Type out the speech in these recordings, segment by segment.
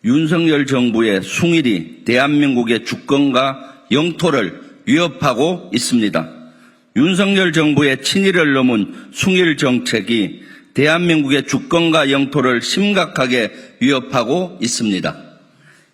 윤석열 정부의 숭일이 대한민국의 주권과 영토를 위협하고 있습니다. 윤석열 정부의 친일을 넘은 숭일 정책이 대한민국의 주권과 영토를 심각하게 위협하고 있습니다.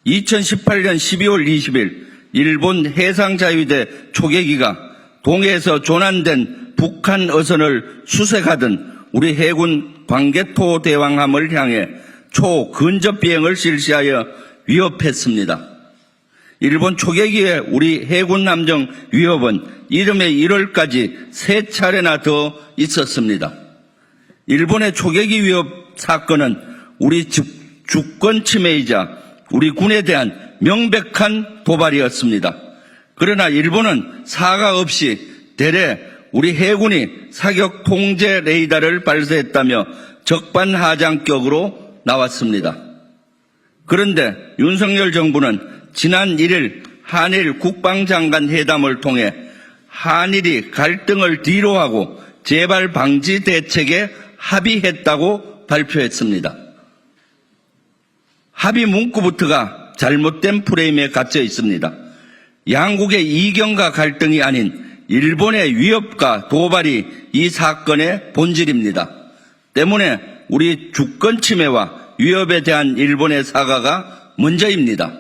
2018년 12월 20일 일본 해상자위대 초계기가 동해에서 조난된 북한 어선을 수색하던 우리 해군 광개토 대왕함을 향해 초근접 비행을 실시하여 위협했습니다. 일본 초계기의 우리 해군 함정 위협은 이듬해 1월까지 3차례나 더 있었습니다. 일본의 초계기 위협 사건은 우리 주권 침해이자 우리 군에 대한 명백한 도발이었습니다. 그러나 일본은 사과 없이 대래 우리 해군이 사격 통제 레이더를 발사했다며 적반하장격으로 나왔습니다. 그런데 윤석열 정부는 지난 1일 한일 국방장관 회담을 통해 한일이 갈등을 뒤로하고 재발 방지 대책에 합의했다고 발표했습니다. 합의 문구부터가 잘못된 프레임에 갇혀 있습니다. 양국의 이견과 갈등이 아닌 일본의 위협과 도발이 이 사건의 본질입니다. 때문에 우리 주권 침해와 위협에 대한 일본의 사과가 먼저입니다.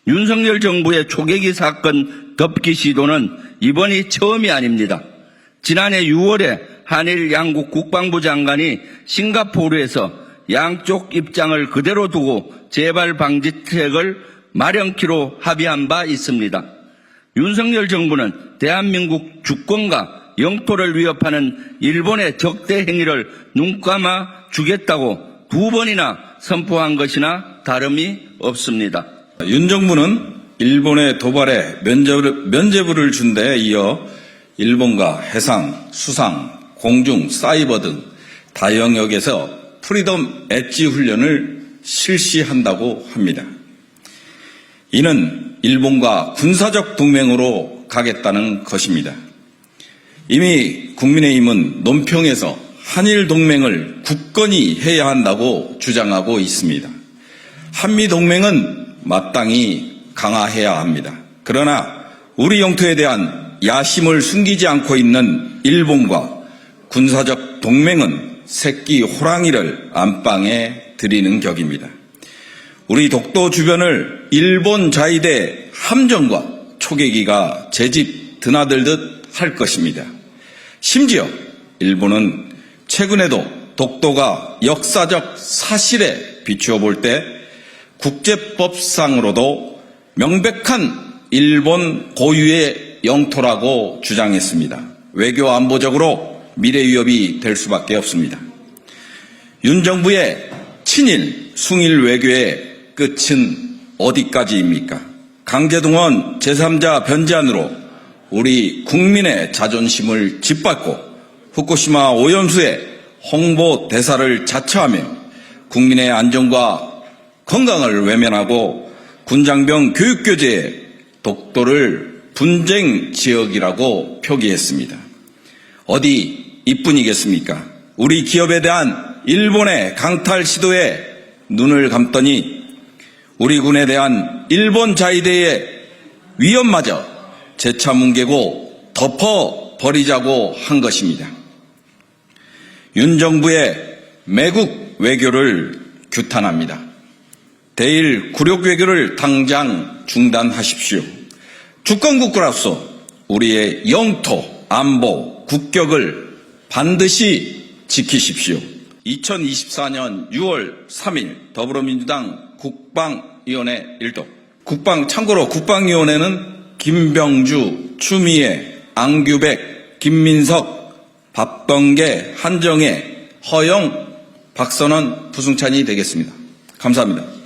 윤석열 정부의 초계기 사건 덮기 시도는 이번이 처음이 아닙니다. 지난해 6월에 한일 양국 국방부 장관이 싱가포르에서 양쪽 입장을 그대로 두고 재발 방지책을 마련키로 합의한 바 있습니다. 윤석열 정부는 대한민국 주권과 영토를 위협하는 일본의 적대 행위를 눈감아 주겠다고 2번이나 선포한 것이나 다름이 없습니다. 윤 정부는 일본의 도발에 면죄부를 준 데에 이어 일본과 해상, 수상, 공중, 사이버 등 다영역에서 프리덤 엣지 훈련을 실시한다고 합니다. 이는 일본과 군사적 동맹으로 가겠다는 것입니다. 이미 국민의힘은 논평에서 한일 동맹을 굳건히 해야 한다고 주장하고 있습니다. 한미 동맹은 마땅히 강화해야 합니다. 그러나 우리 영토에 대한 야심을 숨기지 않고 있는 일본과 군사적 동맹은 새끼 호랑이를 안방에 들이는 격입니다. 우리 독도 주변을 일본 자위대 함정과 초계기가 제집 드나들듯 할 것입니다. 심지어 일본은 최근에도 독도가 역사적 사실에 비추어 볼 때 국제법상으로도 명백한 일본 고유의 영토라고 주장했습니다. 외교 안보적으로 미래 위협이 될 수밖에 없습니다. 윤 정부의 친일, 숭일 외교의 끝은 어디까지입니까? 강제동원 제3자 변제안으로 우리 국민의 자존심을 짓밟고 후쿠시마 오염수의 홍보 대사를 자처하며 국민의 안전과 건강을 외면하고 군장병 교육교재에 독도를 분쟁 지역이라고 표기했습니다. 어디 이뿐이겠습니까? 우리 기업에 대한 일본의 강탈 시도에 눈을 감더니 우리 군에 대한 일본 자위대의 위협마저 재차 뭉개고 덮어버리자고 한 것입니다. 윤 정부의 매국 외교를 규탄합니다. 대일 굴욕 외교를 당장 중단하십시오. 주권국가로서 우리의 영토, 안보, 국격을 반드시 지키십시오. 2024년 6월 3일 더불어민주당 국방위원회 일동. 참고로 국방위원회는 김병주, 추미애, 안규백, 김민석, 박범계, 한정혜, 허영, 박선원, 부승찬이 되겠습니다. 감사합니다.